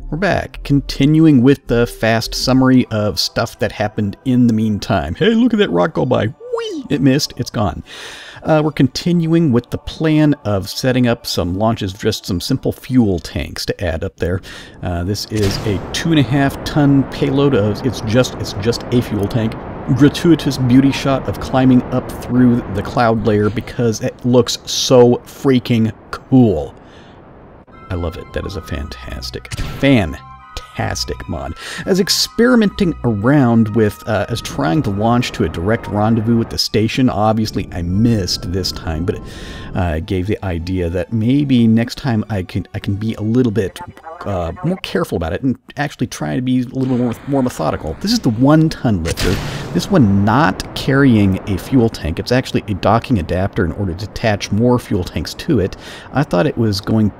We're back, continuing with the fast summary of stuff that happened in the meantime. Hey, look at that rock go by. Whee! It missed. It's gone. We're continuing with the plan of setting up some launches, just some simple fuel tanks to add up there. This is a 2.5-ton payload of, it's just a fuel tank. Gratuitous beauty shot of climbing up through the cloud layer because it looks so freaking cool. I love it. That is a fantastic mod. As experimenting around with, as trying to launch to a direct rendezvous with the station, obviously I missed this time, but it gave the idea that maybe next time I can be a little bit more careful about it and actually try to be a little more methodical. This is the 1-ton lifter. This one not carrying a fuel tank. It's actually a docking adapter in order to attach more fuel tanks to it. I thought it was going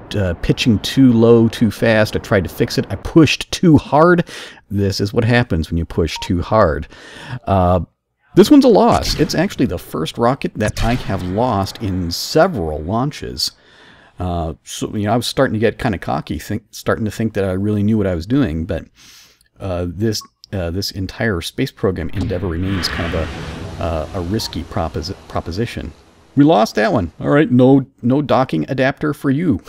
pitching too low, too fast. I tried to fix it. I pushed too hard. This is what happens when you push too hard. This one's a loss. It's actually the first rocket that I have lost in several launches. So, you know, I was starting to get kind of cocky, starting to think that I really knew what I was doing, but this entire space program endeavor remains kind of a risky proposition. We lost that one. All right, no docking adapter for you.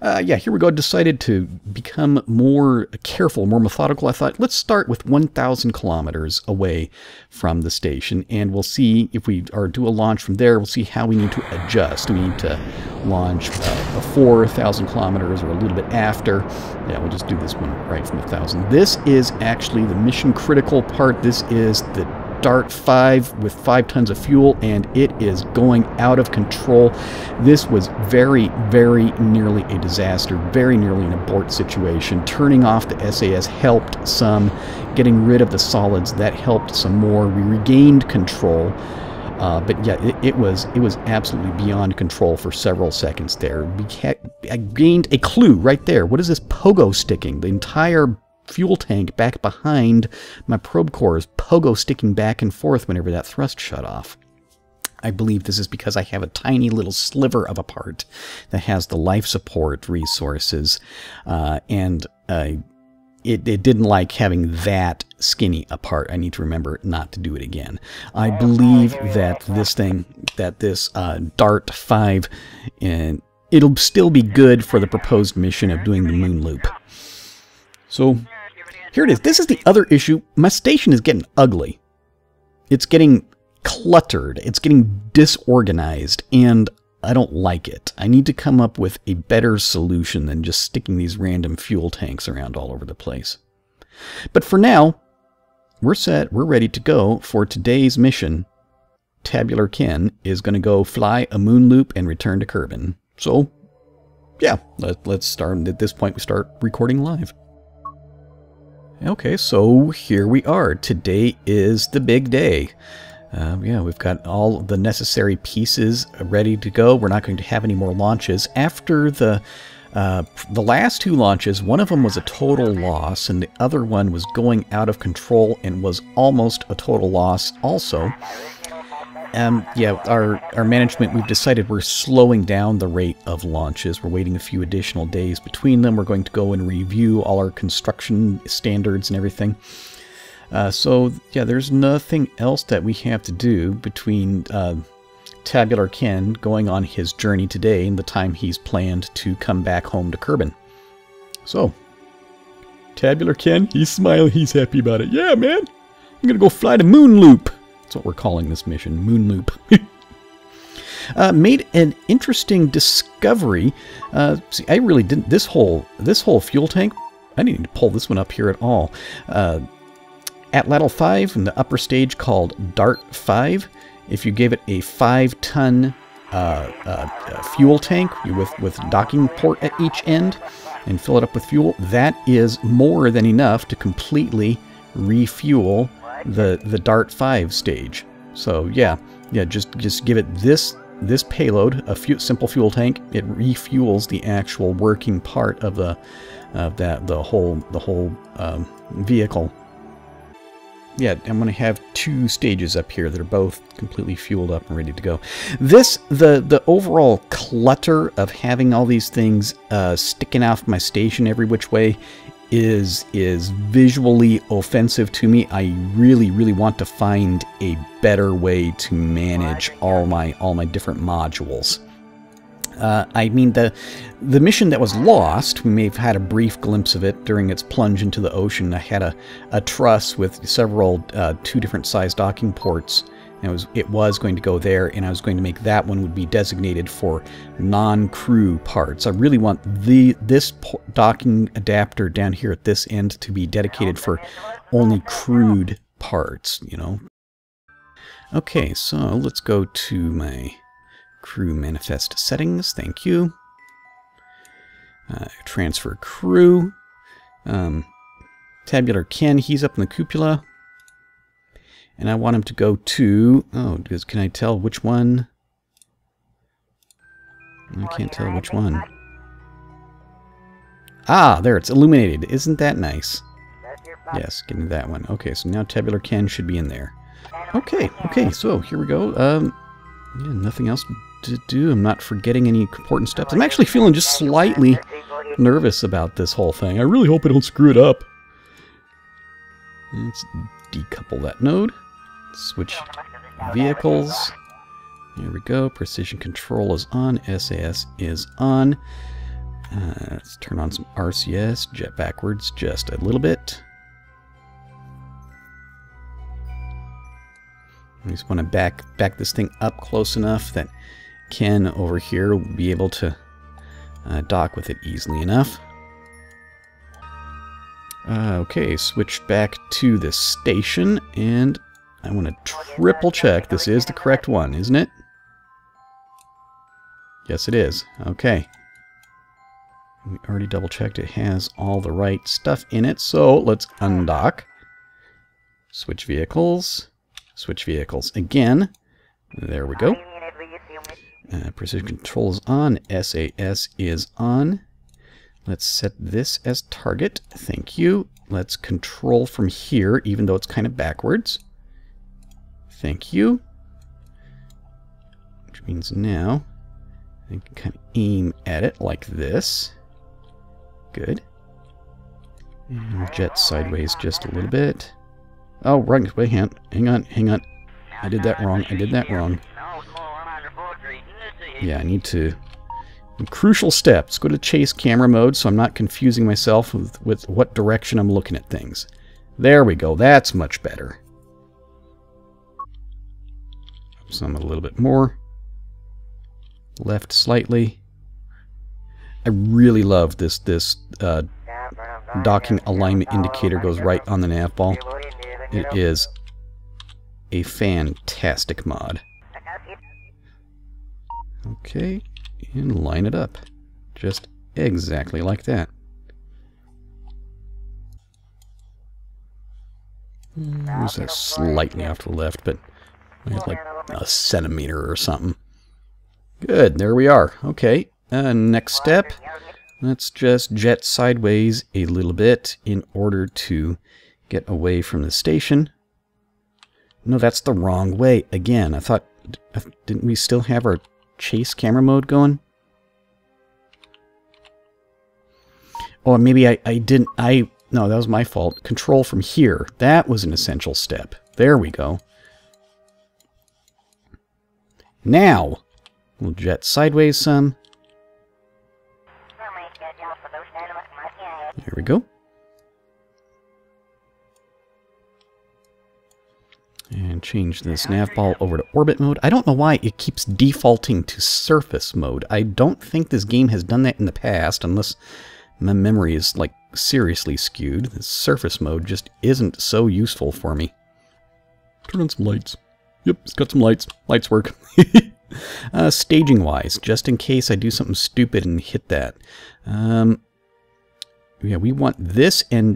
Yeah, here we go. Decided to become more careful, more methodical. I thought, let's start with 1,000 kilometers away from the station, and we'll see if we do a launch from there. We'll see how we need to adjust. Do we need to launch before 1,000 kilometers or a little bit after? Yeah, we'll just do this one right from 1,000. This is actually the mission critical part. This is the Dart 5 with 5 tons of fuel, and it is going out of control. This was very, very nearly a disaster, very nearly an abort situation. Turning off the SAS helped some. Getting rid of the solids, that helped some more. We regained control. But yeah, it was absolutely beyond control for several seconds there. I gained a clue right there. What is this pogo sticking? The entire fuel tank back behind my probe core is pogo sticking back and forth whenever that thrust shut off. I believe this is because I have a tiny little sliver of a part that has the life support resources, and it didn't like having that skinny a part. I need to remember not to do it again. I believe that this Dart 5, and it'll still be good for the proposed mission of doing the moon loop. So here it is. This is the other issue. My station is getting ugly. It's getting cluttered. It's getting disorganized, and I don't like it. I need to come up with a better solution than just sticking these random fuel tanks around all over the place. But for now, we're set. We're ready to go for today's mission. Tabular Ken is going to go fly a moon loop and return to Kerbal. So, yeah, let's start. At this point, we start recording live. Okay, so here we are. Today is the big day. Yeah, we've got all the necessary pieces ready to go. We're not going to have any more launches. After the last 2 launches, one of them was a total loss, and the other one was going out of control and was almost a total loss also. Yeah, our management, we've decided we're slowing down the rate of launches. We're waiting a few additional days between them. We're going to go and review all our construction standards and everything. So, yeah, there's nothing else that we have to do between Tabular Ken going on his journey today and the time he's planned to come back home to Kerbal. So, Tabular Ken, he's smiling, he's happy about it. Yeah, man, I'm going to go fly the moon loop. That's what we're calling this mission, moon loop. Made an interesting discovery. See, I really didn't, this whole fuel tank, I didn't need to pull this one up here at all. At Ladle 5 in the upper stage called Dart 5, if you give it a 5-ton fuel tank with docking port at each end and fill it up with fuel, that is more than enough to completely refuel the Dart 5 stage. So yeah, just give it this payload, a simple fuel tank. It refuels the actual working part of the whole vehicle. yeah, I'm going to have 2 stages up here that are both completely fueled up and ready to go. The overall clutter of having all these things sticking off my station every which way is visually offensive to me. I really want to find a better way to manage all my different modules. I mean, the mission that was lost, we may have had a brief glimpse of it during its plunge into the ocean. I had a truss with several 2 different size docking ports. And it was going to go there, and I was going to make that one would be designated for non-crew parts. I really want this docking adapter down here at this end to be dedicated for only crewed parts, you know. Okay, so let's go to my crew manifest settings. Thank you. Transfer crew. Tabular Ken, he's up in the cupola. And I want him to go to... Oh, can I tell which one? I can't tell which one. Ah, there, it's illuminated. Isn't that nice? Yes, getting that one. Okay, so now Tabular Ken should be in there. Okay, so here we go. Yeah, nothing else to do. I'm not forgetting any important steps. I'm actually feeling just slightly nervous about this whole thing. I really hope I don't screw it up. Let's decouple that node. Switch vehicles. Here we go. Precision control is on. SAS is on. Let's turn on some RCS. Jet backwards just a little bit. I just want to back this thing up close enough that Ken over here will be able to dock with it easily enough. Okay, switch back to the station, and I want to triple check this is the correct one, isn't it? Yes, it is. Okay. We already double checked it has all the right stuff in it, so let's undock. Switch vehicles. Switch vehicles again. There we go. Precision control is on. SAS is on. Let's set this as target. Thank you. Let's control from here, even though it's kind of backwards. Thank you. Which means now I can kind of aim at it like this. Good. And jet sideways just a little bit. Oh, right. Wait, hang on. I did that wrong. Yeah, I need to... Crucial steps. Go to chase camera mode so I'm not confusing myself with what direction I'm looking at things. There we go. That's much better. Some a little bit more. Left slightly. I really love this docking alignment indicator goes right on the nav ball. It is a fantastic mod. Okay, and line it up. Just exactly like that. Moves that slightly off to the left, but like a centimeter or something. Good, there we are. Okay, next step. Let's just jet sideways a little bit in order to get away from the station. No, that's the wrong way. Again, I thought... Didn't we still have our chase camera mode going? Or maybe I didn't... No, that was my fault. Control from here. That was an essential step. There we go. Now, we'll jet sideways some. There we go. And change this nav ball over to orbit mode. I don't know why it keeps defaulting to surface mode. I don't think this game has done that in the past, unless my memory is, like, seriously skewed. The surface mode just isn't so useful for me. Turn on some lights. Yep, it's got some lights. Lights work. Staging-wise, just in case I do something stupid and hit that. Yeah, we want this we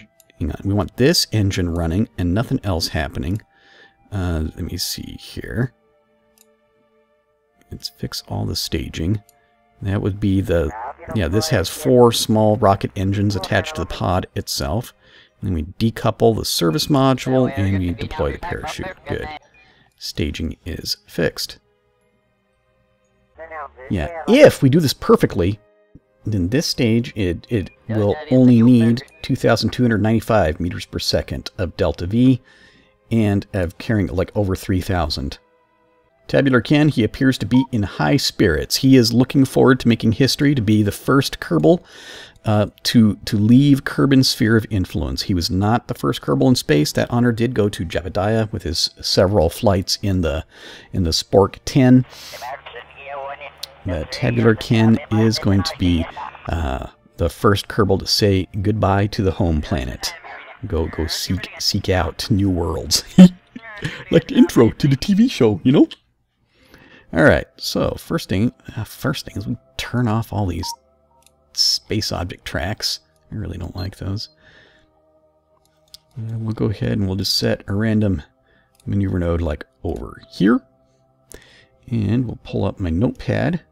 want this engine running and nothing else happening. Let me see here. Let's fix all the staging. That would be the... Yeah, this has 4 small rocket engines attached to the pod itself. Then we decouple the service module and we deploy the parachute. Good. Staging is fixed. Yeah, if we do this perfectly, then this stage, it will only need 2,295 meters per second of delta V and of carrying like over 3,000. Tabular Ken, he appears to be in high spirits. He is looking forward to making history, to be the first Kerbal to leave Kerbin's sphere of influence. He was not the first Kerbal in space. That honor did go to Jebediah with his several flights in the Spork 10. Tabular Ken is going to be the first Kerbal to say goodbye to the home planet. Go seek out new worlds. Like the intro to the TV show, you know? Alright, so first thing is we turn off all these space object tracks. I really don't like those. We'll go ahead and we'll just set a random maneuver node like over here. And we'll pull up my notepad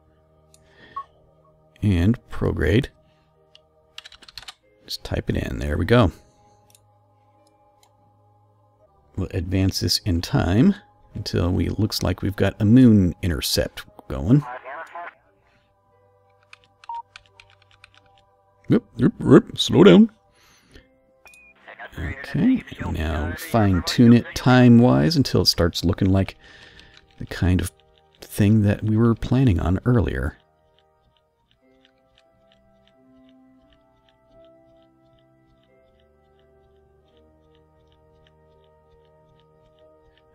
and prograde. Just type it in. There we go. We'll advance this in time until looks like we've got a moon intercept going. Yep, slow down. Okay, and now fine-tune it time-wise until it starts looking like the kind of thing that we were planning on earlier.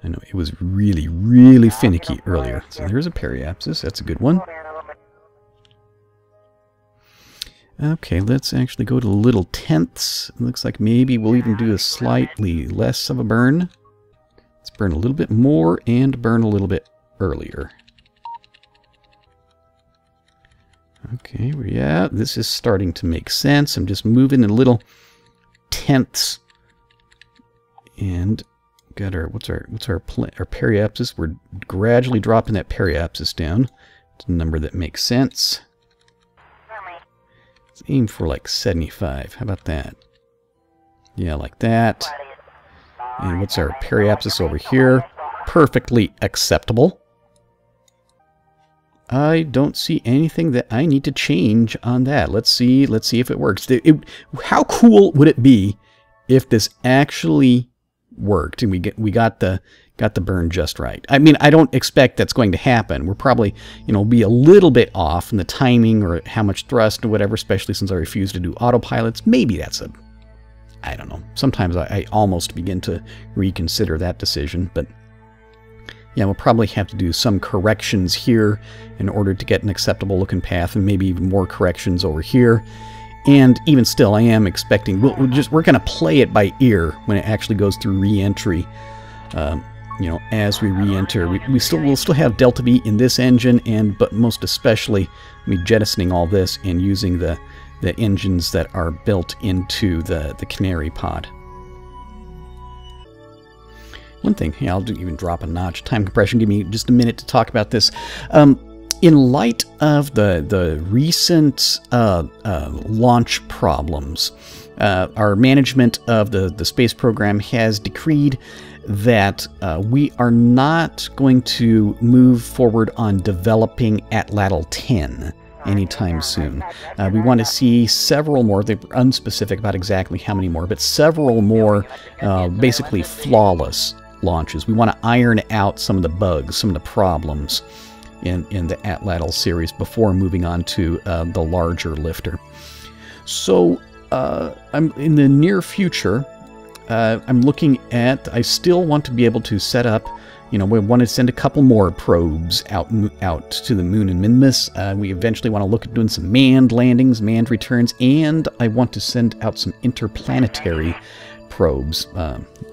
I know it was really, really finicky earlier. So there's a periapsis. That's a good one. Okay, let's actually go to little tenths. It looks like maybe we'll even do a slightly less of a burn. Let's burn a little bit more and burn a little bit earlier. Okay, yeah, this is starting to make sense. I'm just moving in little tenths. And got our what's our periapsis? We're gradually dropping that periapsis down to a number that makes sense. Let's aim for like 75. How about that? Yeah, like that. And what's our periapsis over here? Perfectly acceptable. I don't see anything that I need to change on that. Let's see if it works. How cool would it be if this actually worked and we got the burn just right? I mean, I don't expect that's going to happen. We're probably, be a little bit off in the timing or how much thrust or whatever, especially since I refuse to do autopilots. Maybe that's I don't know. Sometimes I almost begin to reconsider that decision, but yeah, we'll probably have to do some corrections here in order to get an acceptable looking path, and maybe even more corrections over here. And even still, I am expecting we're going to play it by ear when it actually goes through re-entry. As we re-enter, we'll still have delta V in this engine, but most especially, jettisoning all this and using the engines that are built into the Canary pod. One thing, I'll even drop a notch. Time compression. Give me just a minute to talk about this. In light of the recent launch problems, our management of the space program has decreed that we are not going to move forward on developing Atlatl 10 anytime soon. We want to see several more. They're unspecific about exactly how many more, but several more basically flawless launches. We want to iron out some of the bugs, some of the problems in the Atlatl series before moving on to the larger lifter. So I'm in the near future. I'm looking at. I still want to be able to set up. We want to send a couple more probes out to the moon and Minmus. We eventually want to look at doing some manned landings, manned returns, and I want to send out some interplanetary probes.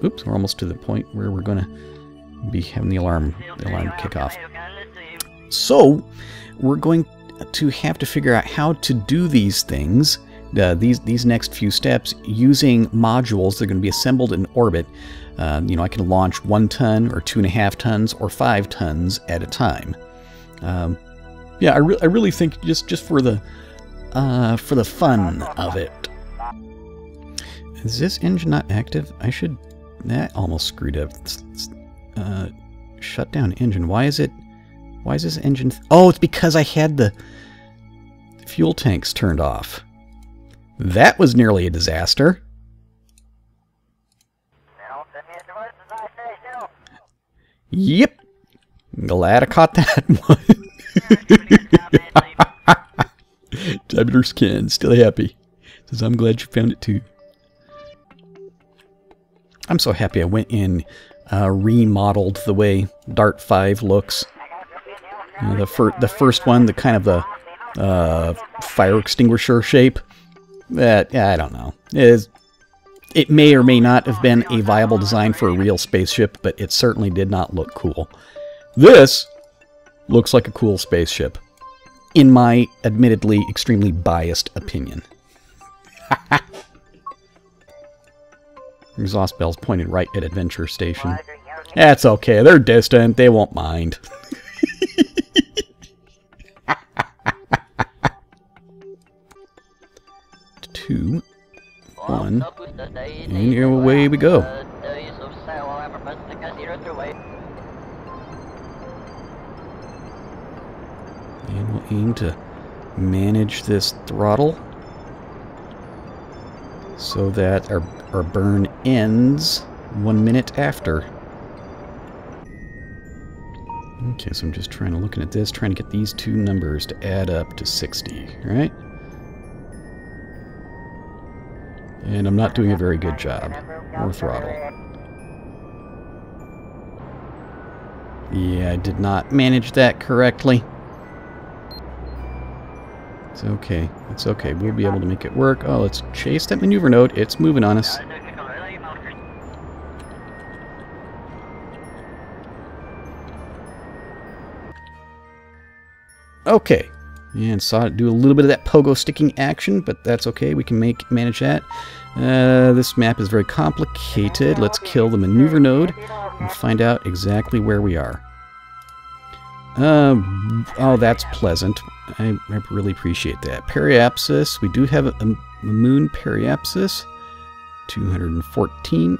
Oops, we're almost to the point where we're going to be having the alarm kick off. So we're going to have to figure out how to do these things, these next few steps, using modules that are going to be assembled in orbit. I can launch 1 ton or 2.5 tons or 5 tons at a time. Yeah, I really think just for the fun of it. Is this engine not active? I should... That almost screwed up. Shut down engine. Why is it... Why is this engine... Oh, it's because I had the fuel tanks turned off. That was nearly a disaster. Yep. Glad I caught that one. Tabular Ken, still happy. Says, I'm glad you found it too. I'm so happy I went in remodeled the way Dart 5 looks. You know, the first one, the kind of the fire extinguisher shape. That, I don't know. It may or may not have been a viable design for a real spaceship, but it certainly did not look cool. This looks like a cool spaceship, in my admittedly extremely biased opinion. Exhaust bells pointed right at Adventure Station. That's okay, they're distant, they won't mind. 2, 1, and away we go. And we'll aim to manage this throttle so that our burn ends 1 minute after. Okay, so I'm just looking at this, trying to get these two numbers to add up to 60, right? And I'm not doing a very good job. More throttle. Yeah, I did not manage that correctly. It's okay. It's okay. We'll be able to make it work. Oh, let's chase that maneuver node. It's moving on us. Okay. And saw it do a little bit of that pogo sticking action, but that's okay. We can manage that. This map is very complicated. Let's kill the maneuver node and find out exactly where we are. Oh, that's pleasant. I really appreciate that. Periapsis. We do have a moon periapsis. 214.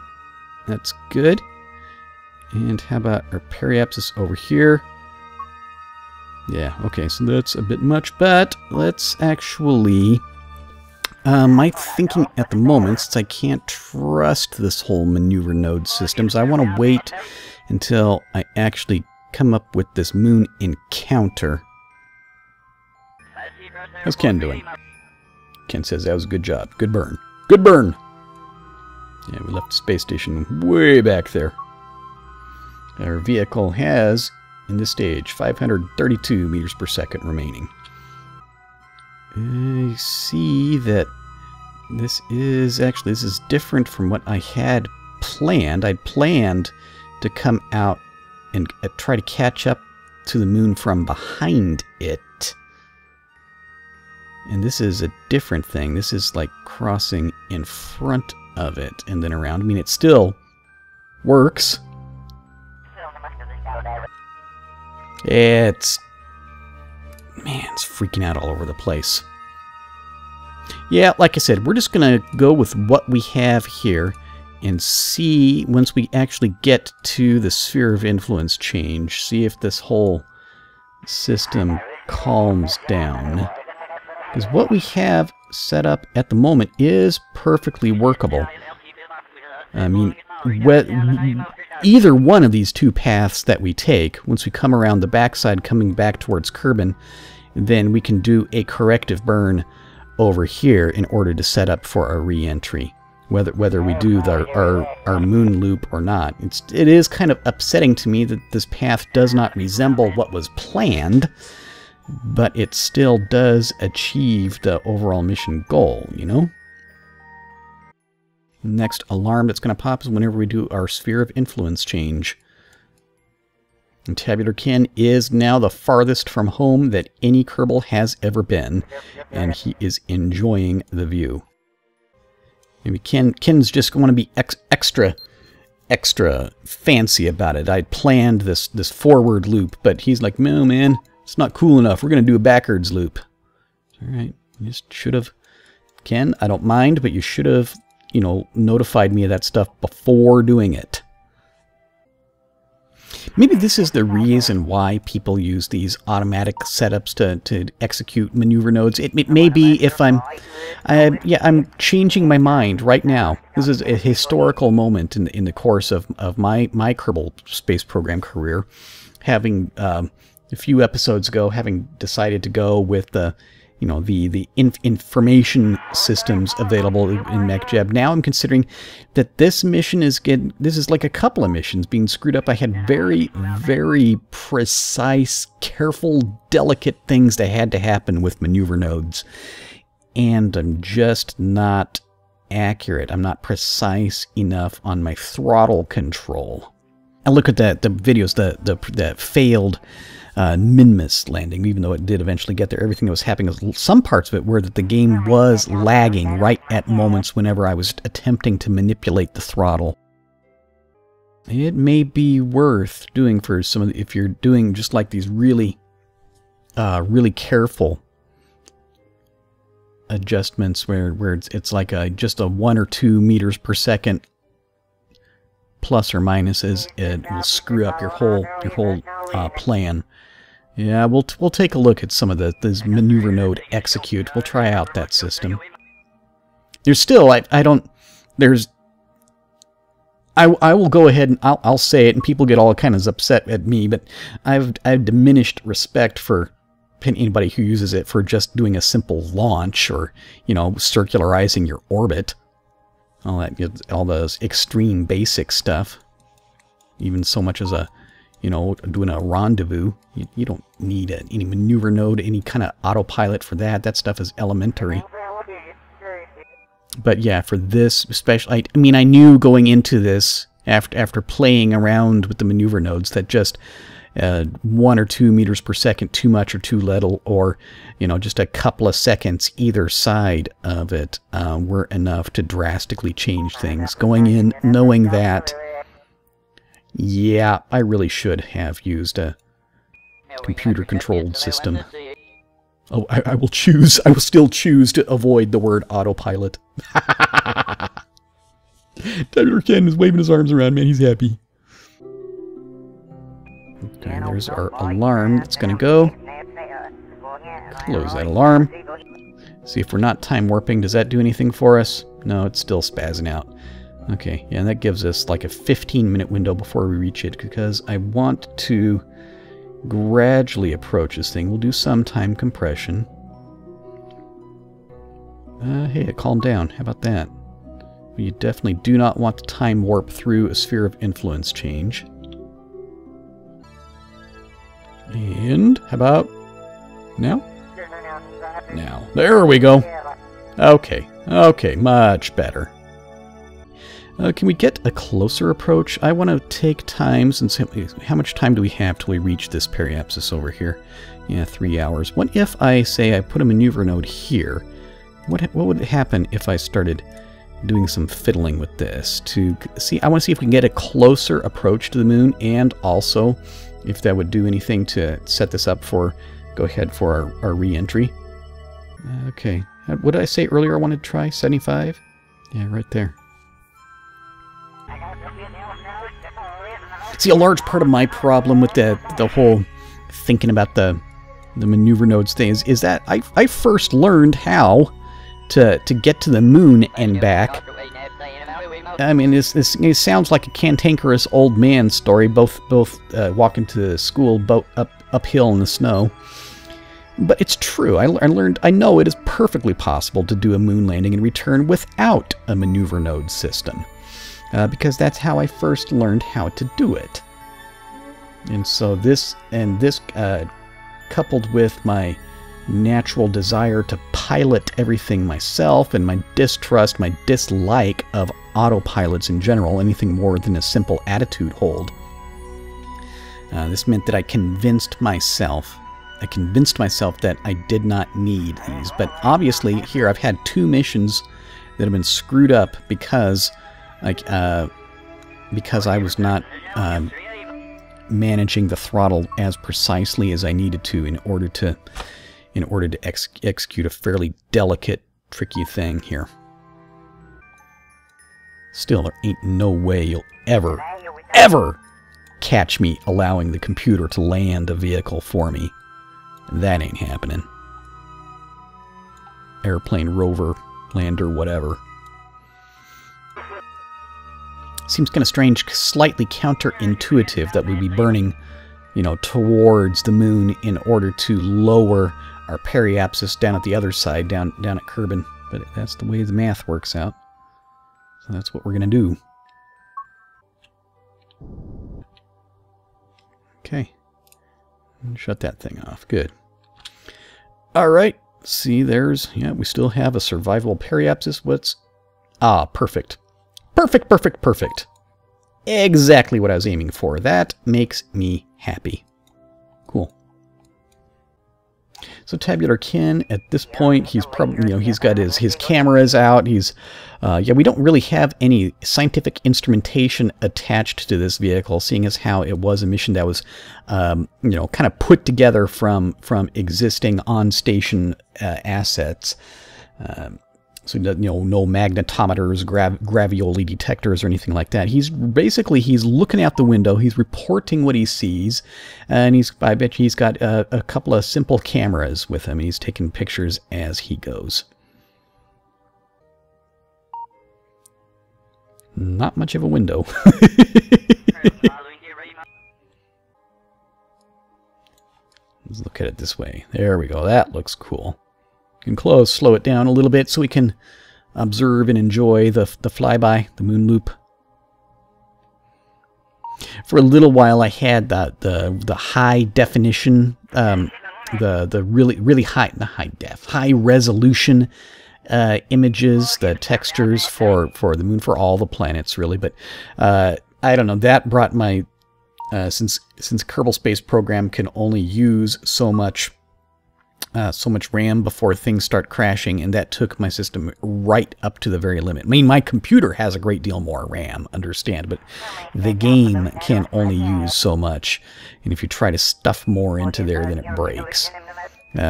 That's good. And how about our periapsis over here? Yeah, okay, so that's a bit much, but let's actually... my thinking at the moment, since I can't trust this whole maneuver node system, so I want to wait until I actually come up with this moon encounter. How's Ken doing? Ken says that was a good job. Good burn. Good burn! Yeah, we left the space station way back there. Our vehicle has... in this stage, 532 meters per second remaining. I see that this is different from what I had planned. I'd planned to come out and try to catch up to the moon from behind it. And this is a different thing. This is like crossing in front of it and then around. I mean, it still works. It's freaking out all over the place. Yeah, like I said, we're just going to go with what we have here and see, once we actually get to the sphere of influence change, see if this whole system calms down. Because what we have set up at the moment is perfectly workable. I mean, either one of these two paths that we take, once we come around the backside coming back towards Kerbal, then we can do a corrective burn over here in order to set up for our re-entry. Whether we do our moon loop or not. It is kind of upsetting to me that this path does not resemble what was planned, but it still does achieve the overall mission goal, you know? Next alarm that's going to pop is whenever we do our sphere of influence change. And Tabular Ken is now the farthest from home that any Kerbal has ever been, and he is enjoying the view. Maybe Ken's just going to be extra fancy about it. I planned this forward loop, but he's like, no, man, it's not cool enough. We're going to do a backwards loop. All right, you just should have, Ken, I don't mind, but you should have you know, notified me of that stuff before doing it. Maybe this is the reason why people use these automatic setups to execute maneuver nodes. It may be if I'm changing my mind right now. This is a historical moment in the course of my Kerbal space program career. Having a few episodes ago, having decided to go with the information systems available in MechJeb. Now I'm considering that this mission is this is like a couple of missions being screwed up. I had very, very precise, careful, delicate things that had to happen with maneuver nodes. And I'm just not accurate. I'm not precise enough on my throttle control. I look at the videos, the failed Minmus landing, even though it did eventually get there. Everything that was happening, some parts of it were that the game was lagging right at moments whenever I was attempting to manipulate the throttle. It may be worth doing for some of the, if you're doing just like these really careful adjustments where it's like just a 1 or 2 meters per second plus or minuses, it will screw up your whole plan. Yeah, we'll take a look at some of this maneuver node execute. We'll try out that system. There's still I will go ahead and I'll say it, and people get all kinds of upset at me, but I've diminished respect for anybody who uses it for just doing a simple launch or, you know, circularizing your orbit. All those extreme basic stuff. Even so much as doing a rendezvous. You don't need any maneuver node, any kind of autopilot for that. That stuff is elementary. But yeah, for this especially, I mean, I knew going into this after playing around with the maneuver nodes that just 1 or 2 meters per second too much or too little, or just a couple of seconds either side of it were enough to drastically change things. Going in knowing that, yeah, I really should have used a computer-controlled system. Oh, I will still choose to avoid the word autopilot. Tabular Ken is waving his arms around, man. He's happy. Okay, there's our alarm that's going to go. Close that alarm. See if we're not time warping. Does that do anything for us? No, it's still spazzing out. Okay, yeah, that gives us like a 15-minute window before we reach it, because I want to gradually approach this thing. We'll do some time compression. Hey, calm down. How about that? You definitely do not want to time warp through a sphere of influence change. And how about now? Now. There we go. Okay. Okay, much better. Can we get a closer approach? I want to take time, since how much time do we have till we reach this periapsis over here? Yeah, 3 hours. What if I say I put a maneuver node here? What would happen if I started doing some fiddling with this to see? I want to see if we can get a closer approach to the moon, and also if that would do anything to set this up for go ahead for our re-entry. Okay, what did I say earlier I wanted to try? 75? Yeah, right there. See, a large part of my problem with the whole thinking about the maneuver nodes thing is that I first learned how to get to the moon and back. I mean, it sounds like a cantankerous old man story, both walking to school uphill in the snow. But it's true. I know it is perfectly possible to do a moon landing and return without a maneuver node system. Because that's how I first learned how to do it. And so this coupled with my natural desire to pilot everything myself, and my distrust, my dislike of autopilots in general, anything more than a simple attitude hold, this meant that I convinced myself that I did not need these. But obviously here I've had 2 missions that have been screwed up because I was not managing the throttle as precisely as I needed to in order to execute a fairly delicate, tricky thing here. Still, there ain't no way you'll ever catch me allowing the computer to land a vehicle for me. That ain't happening. Airplane, rover, lander, whatever. Seems kind of strange, slightly counterintuitive that we'd be burning, you know, towards the moon in order to lower our periapsis down at the other side, down at Kerbal. But that's the way the math works out. So that's what we're going to do. Okay. Shut that thing off. Good. Alright. See, there's... Yeah, we still have a survivable periapsis. What's... Ah, perfect. Perfect, perfect, perfect. Exactly what I was aiming for. That makes me happy. Cool. So Tabular Ken, at this point, he's probably, you know, he's got his cameras out. He's, yeah, we don't really have any scientific instrumentation attached to this vehicle, seeing as how it was a mission that was, you know, kind of put together from existing on-station assets. So, you know, no magnetometers, gravioli detectors, or anything like that. He's looking out the window. He's reporting what he sees, and I bet you he's got a couple of simple cameras with him. He's taking pictures as he goes. Not much of a window. Let's look at it this way. There we go. That looks cool. Can slow it down a little bit so we can observe and enjoy the flyby, the moon loop. For a little while, I had the high definition, the really high, not high def, high resolution images, the textures for the moon, for all the planets really. But I don't know. That brought my since Kerbal Space Program can only use so much RAM before things start crashing, and that took my system right up to the very limit. I mean, my computer has a great deal more RAM, understand, but the game can only use so much, and if you try to stuff more into there, then it breaks.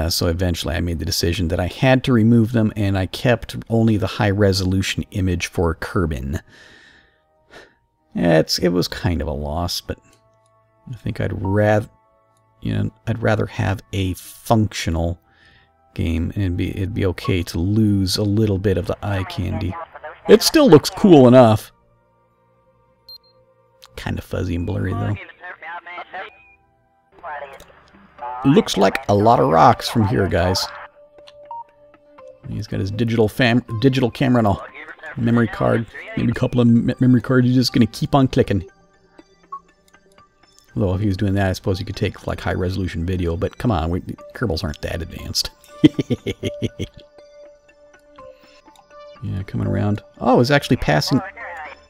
So eventually I made the decision that I had to remove them, and I kept only the high-resolution image for Kerbal. It was kind of a loss, but I think I'd rather have a functional game, and it'd be okay to lose a little bit of the eye candy. It still looks cool enough. Kind of fuzzy and blurry though. Looks like a lot of rocks from here, guys. He's got his digital camera and a memory card. Maybe a couple of memory cards. He's just gonna keep on clicking. Although if he was doing that, I suppose he could take like high-resolution video, but come on, Kerbals aren't that advanced. Yeah, coming around. Oh, it's actually passing...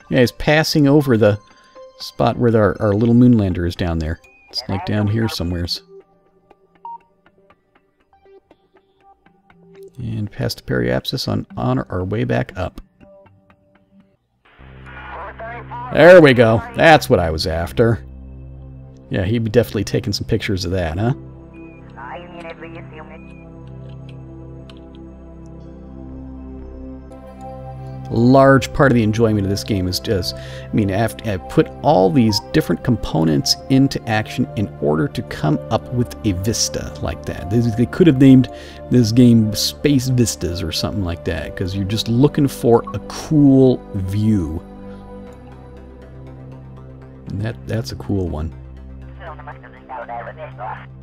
Yeah, he's passing over the spot where our little moonlander is down there. It's like down here somewheres. And past the periapsis on our way back up. There we go. That's what I was after. Yeah, he'd be definitely taking some pictures of that, huh? Large part of the enjoyment of this game is just, I mean, I put all these different components into action in order to come up with a vista like that. They could have named this game Space Vistas or something like that, because you're just looking for a cool view. And that's a cool one.